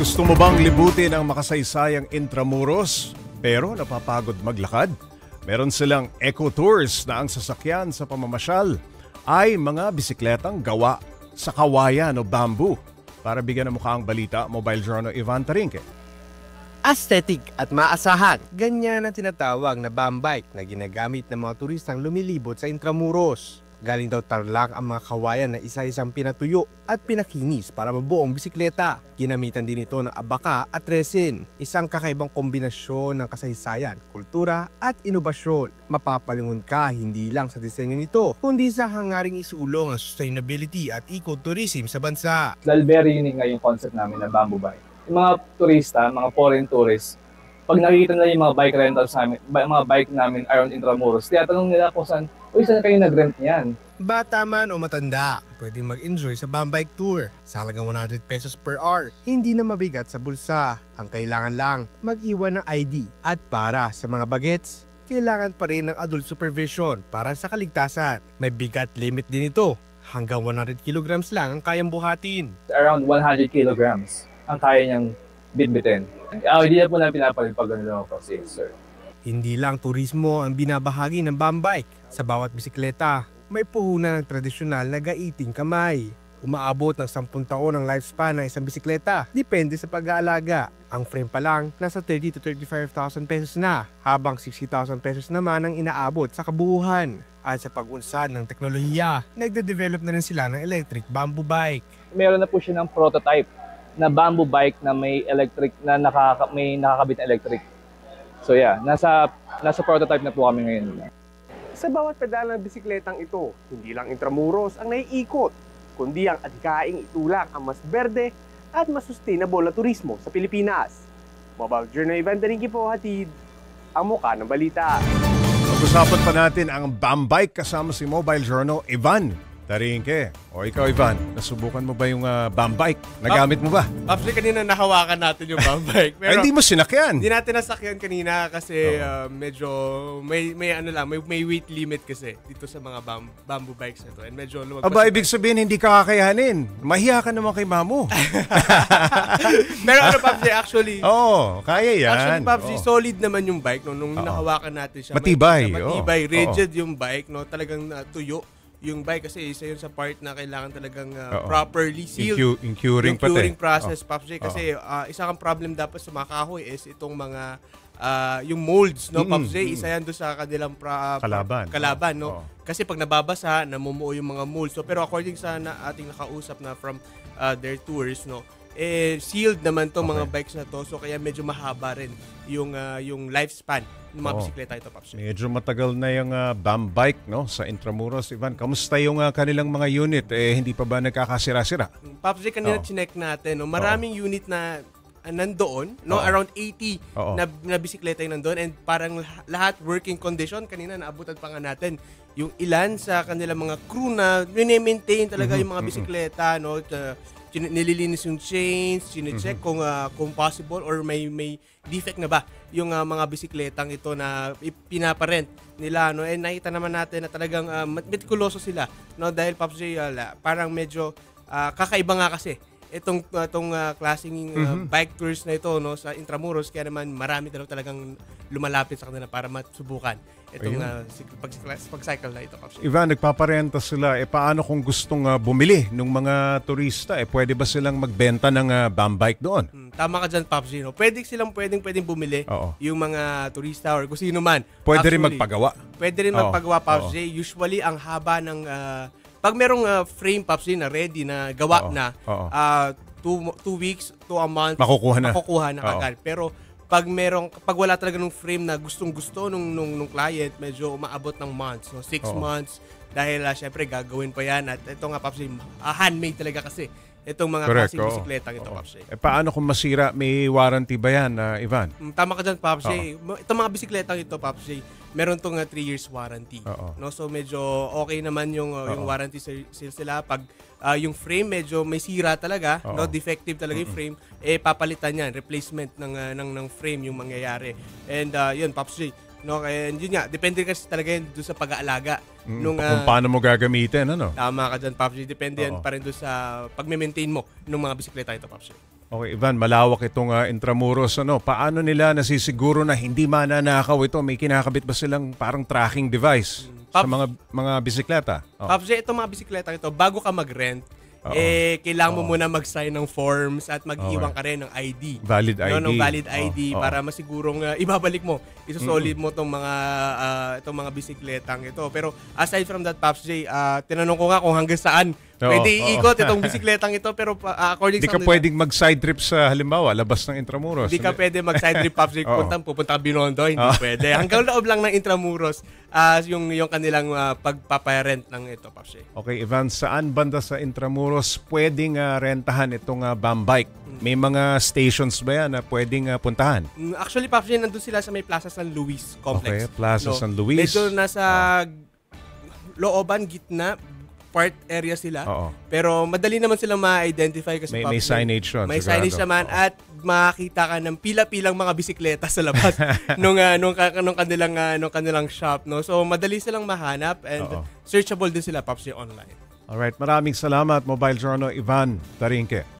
Gusto mo bang libutin ang makasaysayang Intramuros pero napapagod maglakad? Meron silang eco tours na ang sasakyan sa pamamasyal ay mga bisikletang gawa sa kawayan o bamboo. Para bigyan ng mukha ang balita, Mobile Journal Ivan Tarinque. Aesthetic at maasahan, ganyan ang tinatawag na bambike na ginagamit ng mga turistang lumilibot sa Intramuros. Galing daw Tarlac ang mga kawayan na isa-isang pinatuyo at pinakinis para mabuong bisikleta. Ginamitan din ito ng abaka at resin, isang kakaibang kombinasyon ng kasaysayan, kultura at inobasyon. Mapapalingon ka hindi lang sa disenyo nito, kundi sa hangaring isulong ang sustainability at ecotourism sa bansa. Dahil very unique nga yung concept namin ng bamboo bike. Yung mga turista, mga foreign tourists, pag nakikita nila yung mga bike rentals namin, mga bike namin around Intramuros, tinatanong nila kung saan kayo nag-rent niyan? Bata man o matanda, pwedeng mag-enjoy sa bambike tour sa halagang 100 pesos per hour. Hindi na mabigat sa bulsa. Ang kailangan lang, mag-iwan ng ID. At para sa mga bagets, kailangan pa rin ng adult supervision para sa kaligtasan. May bigat limit din ito. Hanggang 100 kilograms lang ang kayang buhatin. Around 100 kilograms ang kaya niyang bitbitin. Hindi na po na pinapalit pag gano'n ako, sir. Hindi lang turismo ang binabahagi ng bambike. Sa bawat bisikleta, may puhunan ng tradisyonal na gaiting kamay. Umaabot ng 10 taon ang lifespan ng isang bisikleta. Depende sa pag-aalaga. Ang frame pa lang, nasa 30 to 35,000 pesos na, habang 60,000 pesos naman ang inaabot sa kabuuan. At sa pag-unsad ng teknolohiya, nagde-develop na rin sila ng electric bamboo bike. Meron na po siya ng prototype na bamboo bike na may electric, na may nakakabit na electric. So yeah, nasa prototype na po kami ngayon. Sa bawat pedal ng bisikletang ito, hindi lang Intramuros ang naiikot, kundi ang adhikaing itulak ang mas berde at mas sustainable na turismo sa Pilipinas. Mobile Journal Ivan Tarinque po, hatid ang mukha ng balita. Pag-usapan pa natin ang bambike kasama si Mobile Journal Ivan Tarinque. O ikaw, Ivan, nasubukan mo ba yung bambike? Nagamit mo ba? Actually, kanina nahawakan natin yung bambike. Ay, hindi mo sinakyan. Hindi natin nasakyan kanina kasi medyo may weight limit kasi dito sa mga bamboo bikes na to. And medyo lumagpas. Aba, ibig sabihin hindi ka kakayanin. Mahiya ka naman kay mamo. Pero ano, Papsi, actually. Oo, kaya yan. Actually, Papsi, solid naman yung bike. No? Nung nahawakan natin siya. Matibay. Matibay, rigid yung bike. No? Talagang tuyo yung bike kasi isa yun sa part na kailangan talagang properly sealed. Yung curing pati. Yung curing process, Papsi. Kasi isa kang problem dapat sa mga kahoy is itong mga yung molds, no, Papsi. Isa yan doon sa kanilang kalaban, no? Kasi pag nababasa, namumuo yung mga molds. So, pero according sa ating nakausap na from their tours, no, sealed naman to mga bikes na to. So kaya medyo mahaba rin yung lifespan ng mga bisikleta ito, Papsi. Medyo matagal na yung bambike, no, sa Intramuros. Ivan, kamusta yung kanilang mga unit? Hindi pa ba nagkakasira-sira? Papsi, kanina chinek natin, no, maraming unit na nandoon, no, around 80 na bisikleta yung nandoon, and parang lahat working condition. Kanina naabutan pa nga natin yung ilan sa kanilang mga crew na mini-maintain talaga yung mga bisikleta, no. Nililinis yung chains, chine-check kung possible or may defect na ba yung mga bisikletang ito na pinaparent nila, no. And nakita naman natin na talagang meticuloso sila, no, dahil Papsi, parang medyo kakaiba nga kasi itong klaseng bike tours na ito, no, sa Intramuros, kaya naman marami talagang lumalapit sa kanila para masubukan itong pag-cycle na ito, Papsi. Ivan, nagpaparenta sila. Paano kung gustong bumili ng mga turista? Pwede ba silang magbenta ng bambike doon? Tama ka dyan, Papsi, no? Pwedeng bumili yung mga turista or kung sino man. Pwede rin magpagawa. Pwede rin magpagawa, Papsi. Usually, ang haba ng pag merong frame, Papsi, na ready, na gawa na, 2 weeks to a month, makukuha na agad. Pero pag wala talaga ng frame na gustong-gusto nung client, medyo umaabot ng months, no? 6 months, dahil syempre gagawin pa yan. At ito nga, Papsi, handmade talaga kasi itong mga klaseng bisikletang ito, Papsi. Paano kung masira? May warranty ba yan, Ivan? Tama ka dyan, Papsi. Itong mga bisikletang ito, Papsi, meron tong 3 years warranty. No, so medyo okay naman yung warranty sila. Pag yung frame medyo may sira talaga, no, defective talaga yung frame, papalitan yan, replacement ng frame yung mangyayari. And yun, Papsi, no, and yun nga, depende kasi talaga yun doon sa pag-aalaga kung paano mo gagamitin, ano? Tama ka dyan, Papsi. Depende yan pa rin doon sa pag-maintain mo ng mga bisikleta ito, Papsi. Okay, Ivan, malawak itong Intramuros. Paano nila nasisiguro na hindi mananakaw ito? May kinakabit ba silang parang tracking device sa mga bisikleta? Pops J, itong mga bisikleta ito, bago ka mag-rent, kailangan mo muna mag-sign ng forms at mag-iwan ka rin ng ID. Valid ID. Valid ID para masigurong ibabalik mo. Isusolid mo itong mga bisikletang ito. Pero aside from that, Pops J, tinanong ko nga kung hanggang saan pwede iikot itong bisikletang ito, pero according Di sa ka pwedeng mag-side trip sa halimbawa, labas ng Intramuros. Hindi ka pwede mag-side trip, Pops J, pupunta ka Binondo, hindi pwede. Hanggang loob lang ng Intramuros yung kanilang pagpaparent ng ito, Pops J. Okay, Ivan, saan banda sa Intramuros pwedeng rentahan itong bike? May mga stations ba yan na pwedeng puntahan? Actually, Pops J, nandun sila sa may Plaza San Luis Complex. Okay, Plaza San Luis. Medyo nasa looban, gitna, part area sila. Pero madali naman silang ma-identify kasi may signage yun. May signage naman at makita ka ng pila-pilang mga bisikleta sa labas nung kanilang shop, no. So madali silang mahanap and searchable din sila, Pops, online. Alright, maraming salamat, Mobile Journal Ivan Tarinque.